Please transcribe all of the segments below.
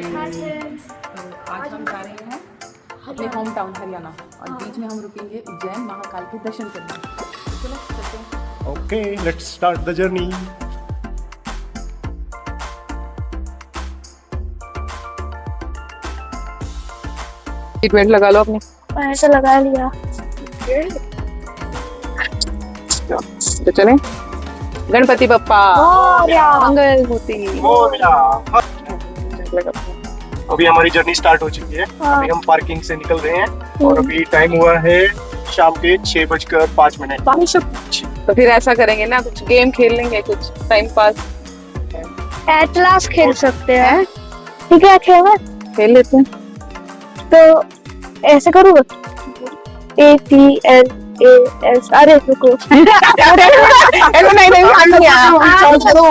तो आज हम जा रहे हैं अपने होम टाउन हरियाणा और बीच में हम रुकेंगे उज्जैन महाकाल के दर्शन करने। चलो चलते हैं। Okay, let's start the journey. Treatment लगा लो अपने। ऐसे लगा लिया। तो चलें। गणपति बप्पा मंगल होती। अभी हमारी जर्नी स्टार्ट हो चुकी है। अभी हम पार्किंग से निकल रहे हैं और अभी टाइम हुआ है शाम के 6:05। तो फिर ऐसा करेंगे ना, कुछ गेम खेल लेंगे, कुछ टाइम पास। एटलास खेल सकते हैं। ठीक है, खेल लेते हैं। तो ऐसे करूँगा। ATLAS। अरे रुको।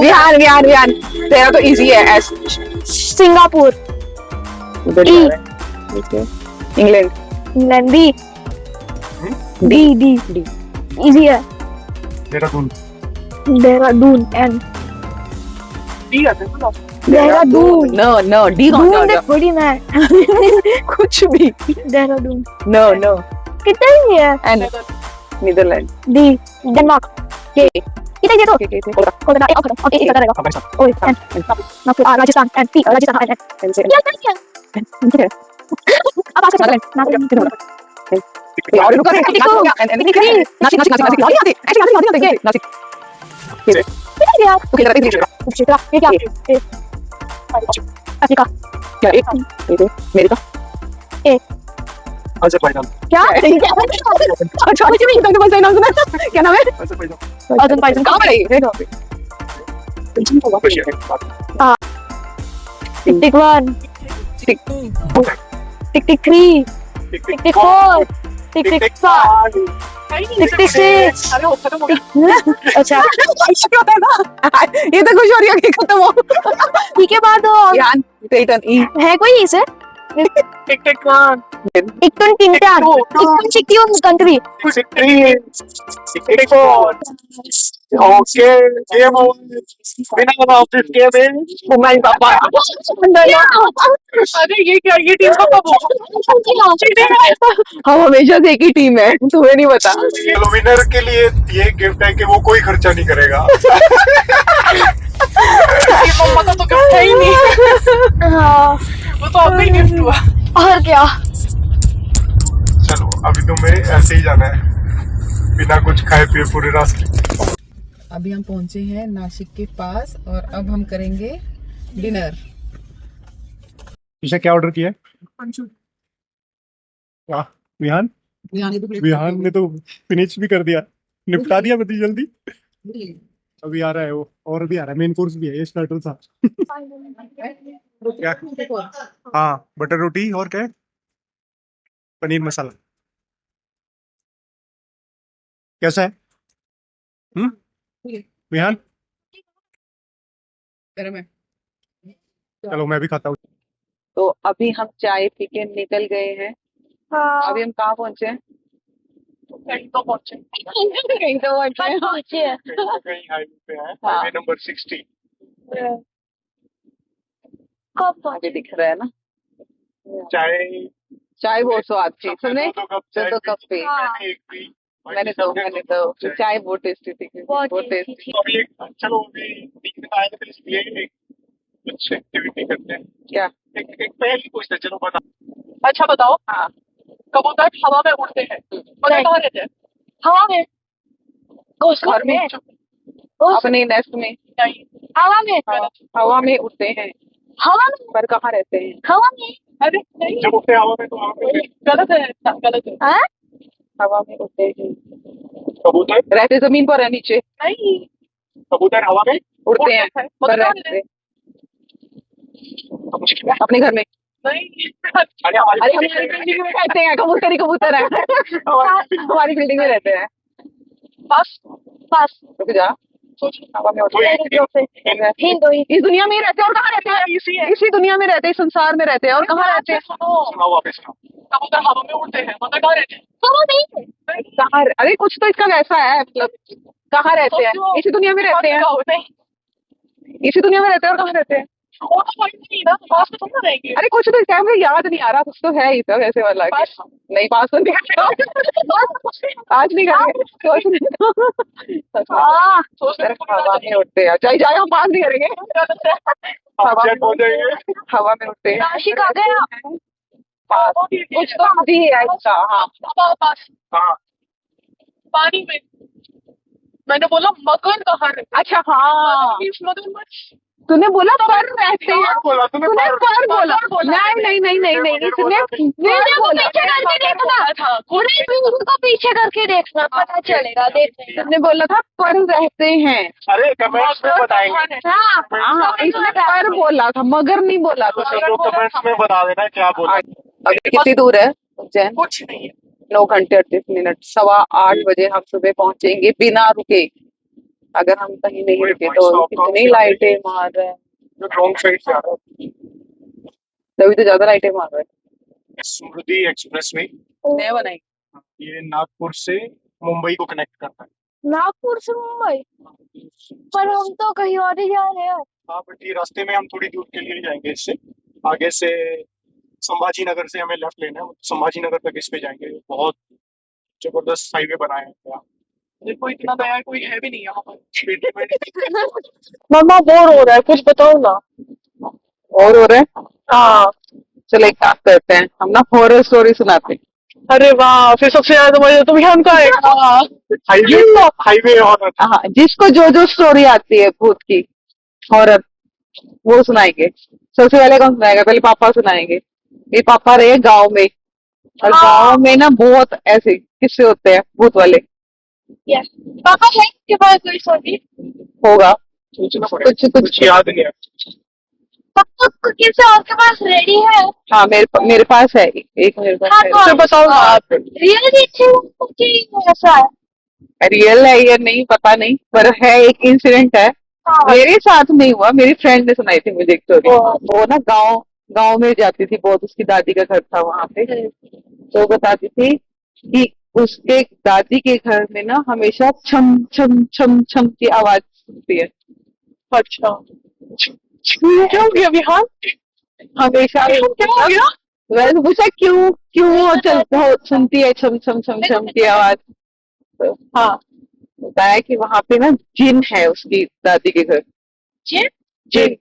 बिहार तेरा तो इजी है। S Singapore. England. England. D easy है। Dehradun. Dehradun. N Dehradun. No D कौन सा? थोड़ी ना है। कुछ भी। देहरादून। नो कितना ही है? N Netherlands. D Denmark. के कितना ये तो कोलकाता। ओके एक करेगा। ओए N Rajasthan. N T Rajasthan. N से अब आगे चलो। और रुको रे। नासिक। तो किधर है? क्षेत्र ये क्या है? अफ्रीका। क्या एक मेरे का अजरबैजान। क्या? अच्छा मुझे भी तो बस नाम सुना। क्या नाम है? अजरबैजान। अजरबैजान कहां पर है ये? हाँ। टिक 1 टिक 3 टिक 4 टिक 5 टिक 6। अच्छा ये तो खुश हो रही है कि खत्म हो। ठीक है बाद यान पेटन ई है कोई इसे टिक 1 इक्टन टिंटान इक्टन सिक्योन कंट्री टिक 4। ओके, ये वो बिना ऑफिस के में मुंबई पापा। अरे ये क्या, ये टीम का कब हम हमेशा से एक ही टीम है, तुम्हें नहीं पता। चलो, विनर के लिए ये गिफ्ट है कि वो कोई खर्चा नहीं करेगा। मम्मा तो गिफ्ट है ही नहीं। हाँ वो तो आपका ही गिफ्ट हुआ। और क्या। चलो, अभी तुम्हें ऐसे ही जाना है बिना कुछ खाए पिए पूरे रास्ते। अभी हम पहुंचे हैं नासिक के पास और अब हम करेंगे डिनर। ईशा, क्या ऑर्डर किया है? वाह, विहान ने तो फिनिश भी कर दिया, निपटा दिया बड़ी जल्दी। अभी आ रहा है वो, और भी आ रहा है, मेन कोर्स भी है, ये स्टार्टर था। क्या? हाँ, बटर रोटी और क्या है? पनीर मसाला। कैसा है? विहान, गरम है। चलो मैं भी खाता हूँ। तो अभी हम चाय पी के निकल गए हैं। हाँ अभी हम कहाँ पहुंचे हैं? कहीं तो पहुंचे। कहीं तो पहुंचे हैं। कहीं हाईवे पे है, हाँ। Highway number 60। कब अभी दिख रहा है ना। चाय बहुत स्वाद थी। तुमने दो कप तो कप पे मैंने तो चाय बहुत टेस्टी थी। बहुत टेस्टी। तो अभी चलो अभी बीच में आए थे तो इसलिए कुछ एक्टिविटी करते हैं। क्या? एक पहली पूछते हैं, चलो बता। अच्छा बताओ। हाँ। कबूतर हवा में उड़ते हैं, मगर कहाँ रहते हैं? हवा में घर में अपने नेस्ट में नहीं, हवा में हवा में उड़ते हैं, हवा में पर कहाँ रहते हैं? हवा में अरे नहीं, जब उठते हवा में तो हवा में गलत है, गलत है। हाँ हवा में उड़ते हैं। कबूतर रहते जमीन पर है, नीचे नहीं, कबूतर हवा में उड़ते हैं, पर मगर कहाँ रहते मुश्किल है। अपने घर में। नहीं। अरे अरे हमारी बिल्डिंग में रहते हैं, कबूतर ही कबूतर है। हमारी बिल्डिंग में रहते हैं। बस पास रुक जा। सोच हवा में उड़ते हैं। हिंदू इस दुनिया में ही रहते हैं और कहाँ रहते हैं? इसी दुनिया में रहते हैं, इस संसार में रहते हैं और कहाँ रहते हैं? सुनाओ, वापस सुनाओ। कबूतर हवा में उड़ते हैं, मगर कहाँ रहते हैं? हवा में कहाँ? अरे कुछ तो इसका वैसा है, मतलब कहाँ रहते हैं? इसी दुनिया में रहते हैं। नहीं, इसी दुनिया में रहते हैं और कहाँ रहते हैं? वो तो पॉइंट नहीं ना, पास में थोड़ी ना रहेंगे। अरे कुछ तो क्या मुझे याद नहीं आ रहा, कुछ तो है ही सब ऐसे वाला कि- पास। नहीं पास तो नहीं करेंगे। आज नहीं करेंगे, सोच नहीं हाँ सोच अरे हवा में उड़ते हैं, चाहे जाए हम पास नहीं करेंगे। आप चेक हो जाएंगे। हवा में उड़ते हैं नासिक आ गया। पास कुछ तो भी है इसका। हाँ पास हाँ पानी में। मैंने बोला मगर कहाँ रहते अच्छा हाँ, मगरमच्छ। तूने बोला पर रहते हैं, बोला तूने तूने पर। पर बोला। नहीं नहीं नहीं नहीं नहीं, इसने वीडियो को पीछे करके देखना था पूरे वीडियो को पीछे करके देखना, पता चलेगा देखने तुमने बोला था पर रहते हैं। अरे कमेंट्स में बताएंगे। हाँ हाँ इसने पर बोला था, मगर नहीं बोला था। सब लोग कमेंट्स में बता देना क्या बोला। अभी कितनी दूर है उज्जैन? कुछ नहीं है। 9 घंटे 38 मिनट, 8:15 बजे हम सुबह पहुंचेंगे बिना रुके। अगर हम कहीं नहीं वही रुके point तो stop कितनी कहाँ से लाइटें मार रहे हैं, जो रॉन्ग साइड से आ रहा है। तभी तो ज्यादा लाइटें मार रहे स्मृति एक्सप्रेस वे हैं। नया बनाई ये नागपुर से मुंबई को कनेक्ट करता नागपुर से मुंबई, पर हम तो कहीं और ही जा रहे हैं। हाँ बट ये रास्ते में हम थोड़ी दूर के लिए जाएंगे, इससे आगे से संभाजी नगर से हमें लेफ्ट लेना है, संभाजी नगर तक इस पे जाएंगे। बहुत जबरदस्त हाईवे बनाए हैं यहाँ। देखो इतना नया कोई है भी नहीं यहाँ पर। पेटी में मम्मा बोर हो रहा है, कुछ बताओ ना। और हो रहे हैं। हाँ चलो एक काम करते हैं, हम ना हॉरर स्टोरी सुनाते हैं। अरे वाह, फिर सबसे ज्यादा मजा तो ध्यान का आएगा। हाईवे और हाँ जिसको जो जो स्टोरी आती है भूत की, हॉरर, वो सुनाएंगे। सबसे पहले कौन सुनाएगा? पहले पापा सुनाएंगे। ये पापा रहे गांव में, और गांव में ना बहुत ऐसे किस्से होते हैं भूत वाले। यस पापा है के पास कोई स्टोरी? होगा सोचना पड़ेगा, कुछ कुछ। याद नहीं है। पापा को किसी और के पास रेडी है? हाँ मेरे पास है एक मेरे पास हाँ है। तो फिर बताओ ना आप। रियल अच्छे कि ऐसा है? रियल है या नहीं पता नहीं, पर है एक इंसिडेंट है। हाँ मेरे साथ नहीं हुआ, मेरी फ्रेंड ने सुनाई थी मुझे एक स्टोरी। ओ। वो ना गांव गांव में जाती थी बहुत, उसकी दादी का घर था वहां पे। तो बताती थी कि उसके दादी के घर में ना हमेशा छम छम छम छम की आवाज सुनती है। अच्छा क्या हो गया विहान? हमेशा क्या हो गया? मैंने पूछा क्यों क्यों चलते हो, सुनती है छम छम छम छम की आवाज। तो हाँ बताया कि वहां पे ना जिन है उसकी दादी के घर। जिन? जिन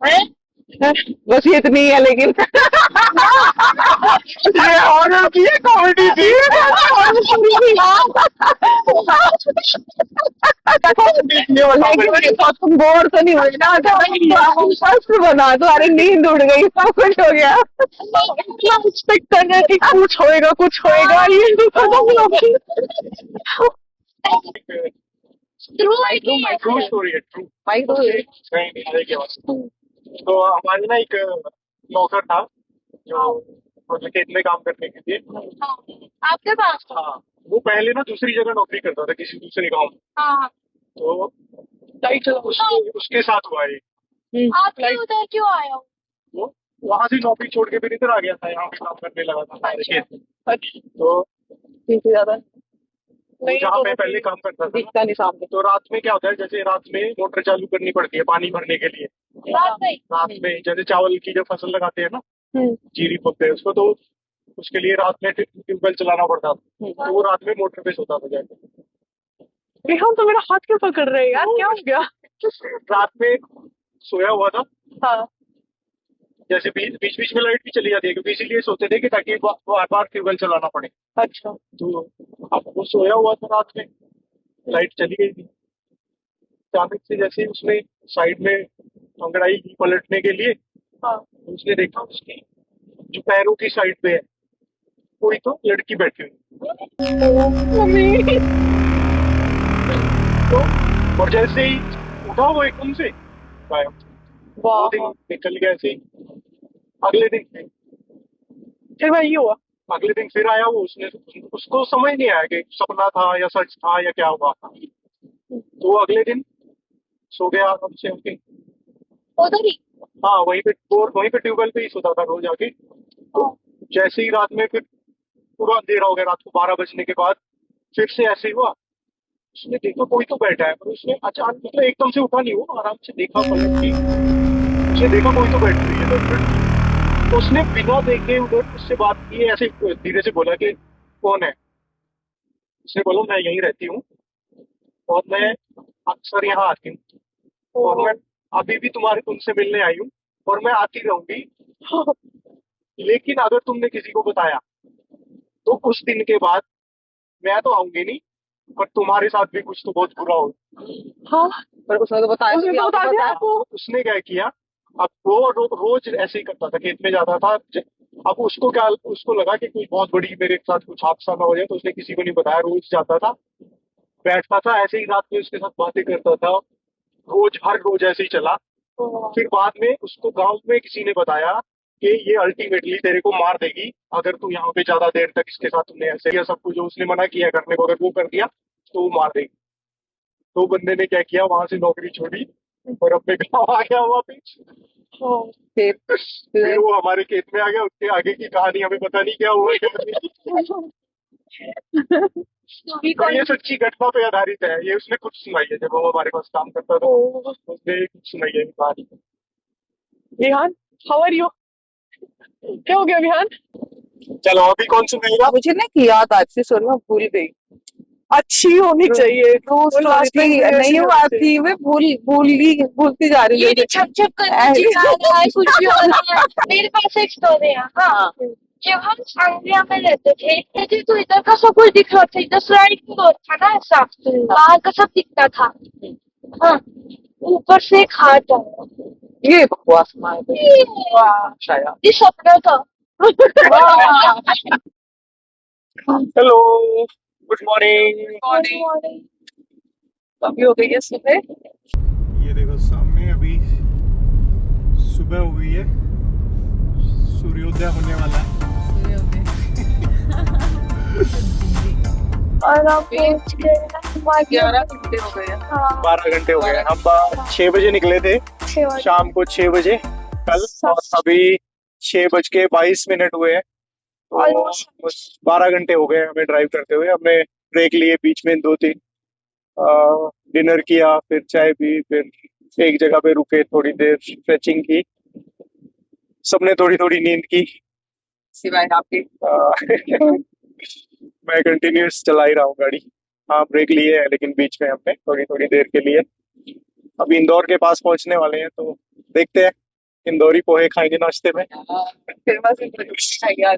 हैं? बस ये इतनी है लेकिन ये हॉरर की है, कॉमेडी थी। तुम बोर तो नहीं हुई ना? फर्स्ट बना दो, अरे नींद उड़ गई, सब कुछ हो गया। इतना एक्सपेक्ट कर रहे थे कुछ होएगा कुछ होएगा, ये तो खत्म हो गया। ट्रू स्टोरी है, ट्रू। माइक तो नहीं नहीं अरे क्या बात। तो हमारे ना एक नौकर था जो मतलब खेत में काम करने के लिए। आपके पास? हाँ वो पहले ना दूसरी जगह नौकरी करता था किसी दूसरे गांव में। हाँ तो उसके साथ हुआ ये। आप क्यों उधर क्यों आए हो? वो वहां से नौकरी छोड़ के फिर इधर आ गया था, यहाँ पे काम करने लगा था हमारे खेत में। तो ठीक है ज्यादा नहीं जहाँ तो मैं पहले काम करता था दिखता नहीं सामने। तो रात में क्या होता है, जैसे रात में मोटर चालू करनी पड़ती है पानी भरने के लिए। रात में? रात में जैसे चावल की जब फसल लगाते हैं ना, जीरी बोलते हैं उसको, तो उसके लिए रात में ट्यूबवेल चलाना पड़ता था। तो वो रात में मोटर पे सोता था जाके। विहान तो मेरा हाथ क्यों पकड़ रहे हैं यार, क्या हो गया? रात में सोया हुआ था, हाँ जैसे बीच बीच में लाइट भी चली जाती है क्योंकि इसीलिए सोते थे कि ताकि बार बार ट्यूबवेल चलाना पड़े। अच्छा तो अब वो सोया हुआ था, रात में लाइट चली गई थी। अचानक से जैसे उसने साइड में अंगड़ाई की पलटने के लिए, हाँ उसने देखा उसकी जो पैरों की साइड पे है कोई तो लड़की बैठी हुई। तो और जैसे ही उठा वो एकदम से गायब। वो दिन वाह, निकल गया ऐसे ही। अगले दिन फिर वही हुआ। अगले दिन फिर आया वो, उसको समझ नहीं आया कि सपना था या सच था या क्या हुआ था। तो वो अगले दिन सो गया आराम से उनके। उधर ही? हाँ वहीं पे ट्यूबवेल पे ही सोता था रोज आके। तो जैसे ही रात में फिर पूरा अंधेरा हो गया, रात को 12 बजने के बाद फिर से ऐसे ही हुआ। उसने देखा कोई तो बैठा है, पर उसने अचानक मतलब एकदम से उठा नहीं, वो आराम से देखा पलट के उसने देखा कोई तो बैठ रही है, तो फिर उसने बिना देखे उधर उससे बात की, ऐसे धीरे से बोला कि कौन है। उसने बोला मैं यहीं रहती हूँ और मैं अक्सर यहाँ आती हूँ और मैं अभी भी तुम्हारे तुमसे मिलने आई हूँ और मैं आती रहूंगी, लेकिन अगर तुमने किसी को बताया तो कुछ दिन के बाद मैं तो आऊंगी नहीं, पर तुम्हारे साथ भी कुछ तो बहुत बुरा हो। हाँ, पर उसने तो बताया उसने कि तो आपको बता दिया बताया। आपको। उसने क्या किया, अब वो रोज ऐसे ही करता था, खेत में जाता था। अब उसको लगा कि कुछ बहुत बड़ी मेरे साथ कुछ हादसा ना हो जाए, तो उसने किसी को नहीं बताया। रोज जाता था, बैठता था ऐसे ही, रात में उसके साथ बातें करता था। रोज हर रोज ऐसे ही चला। फिर बाद में उसको गांव में किसी ने बताया कि ये अल्टीमेटली तेरे को मार देगी अगर तू यहाँ पे ज्यादा देर तक इसके साथ तुमने ऐसे किया। सब कुछ जो उसने मना किया करने को, अगर वो कर दिया तो वो मार देगी। तो बंदे ने क्या किया, वहां से नौकरी छोड़ी और अपने गाँव आ गया वापिस। फिर वो हमारे खेत में आ गया। उसके आगे की कहानी हमें पता नहीं क्या हुआ, क्या नहीं। पर ये सच्ची घटना पे आधारित है। ये उसने खुद सुनाई है, जब वो हमारे पास काम करता था उसने खुद सुनाई है ये कहानी। Vihaan, how are you? क्या हो गया विहान? चलो अभी कौन सुनाएगा? मुझे ना कि याद आज से स्टोरी मैं भूल गई। अच्छी होनी चाहिए। ट्रू वो स्टोरी last time थी, भी ऐसी नहीं होनी हुआ चाहिए। थी, मैं भूलती जा रही ये हूँ। छप छप करके चिल्ला रहा है, कुछ भी हो रहा है। मेरे पास एक स्टोरी है। हाँ, जब हम सांगलिया में रहते थे तो इधर का सब कुछ दिख रहा था। इधर स्लाइडिंग रोड था ना, ऐसा बाहर का सब दिखता था। हाँ, ऊपर से एक हाथ आया। ये बकवास मार वाह, शायद। ये सपना था। Hello, good morning. मॉर्निंग। अभी हो गई है सुबह। ये देखो सामने अभी सुबह हो गई है, सूर्योदय होने वाला है। और अब पहुंच गए 11 घंटे हो गए हैं। हाँ, 12 घंटे हो गए। हम 6 बजे निकले थे, 6 बजे। शाम को 6 बजे कल, और अभी 6:22 हुए हैं। तो Almost. बस 12 घंटे हो गए हमें ड्राइव करते हुए। हमने ब्रेक लिए बीच में 2-3, डिनर किया, फिर चाय पी, फिर एक जगह पे रुके, थोड़ी देर स्ट्रेचिंग की, सबने थोड़ी थोड़ी नींद की। सिवाय आपके। मैं कंटिन्यूस चला ही रहा हूँ गाड़ी। हाँ, ब्रेक लिए है लेकिन बीच में हमने थोड़ी थोड़ी देर के लिए। अभी इंदौर के पास पहुंचने वाले हैं, तो देखते हैं, इंदौरी पोहे खाएंगे नाश्ते में। फिर बस यार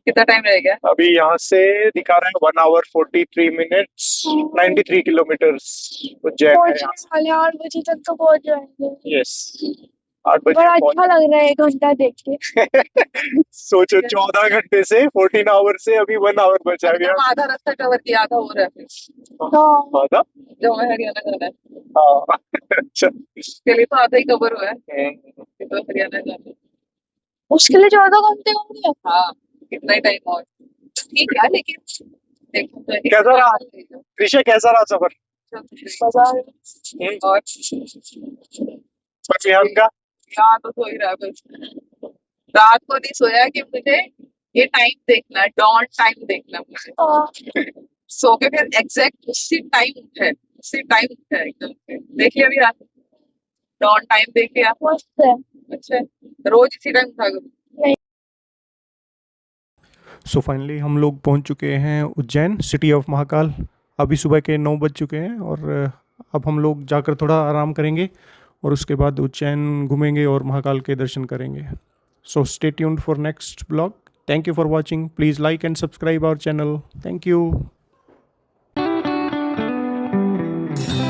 कितना टाइम रह गया? अभी यहाँ से दिखा रहा है 1 hour 43 minutes, 93 किलोमीटर्स उज्जैन है यहाँ पहुंचने वाले 8 बजे तक तो पहुंच जाएंगे। से। यस, 8 बजे बड़ा पहुंच। अच्छा लग रहा है 1 घंटा देख के। सोचो 14 घंटे से 14 आवर से अभी 1 hour बचा गया। आधा रास्ता कवर किया, आधा हो रहा है फिर। हाँ, आधा? जो हमें हरियाणा जाना है हाँ। अच्छा। उसके लिए तो आधा ही कवर हुआ है। फिर तो हरियाणा जाना है। उसके लिए 14 घंटे होंगे। हाँ, कितना ही टाइम और ठीक है, लेकिन देखो तो कैसा रहा? ऋषि, कैसा रहा सफर? बाजार और पर विहान का? यहाँ तो सो ही रहा है बस। रात को नहीं सोया कि मुझे ये टाइम देखना है, डॉन टाइम देखना है मुझे। सो के फिर एग्जैक्ट उसी टाइम उठा है एकदम से। देख लिया अभी रात डॉन टाइम देख लिया। मस्त है। अच्छा, रोज इसी टाइम उठा करो। सो फाइनली हम लोग पहुंच चुके हैं उज्जैन, सिटी ऑफ महाकाल। अभी सुबह के 9 बज चुके हैं और अब हम लोग जाकर थोड़ा आराम करेंगे और उसके बाद उज्जैन घूमेंगे और महाकाल के दर्शन करेंगे। So stay tuned for next blog. Thank you for watching. Please like and subscribe our channel. Thank you.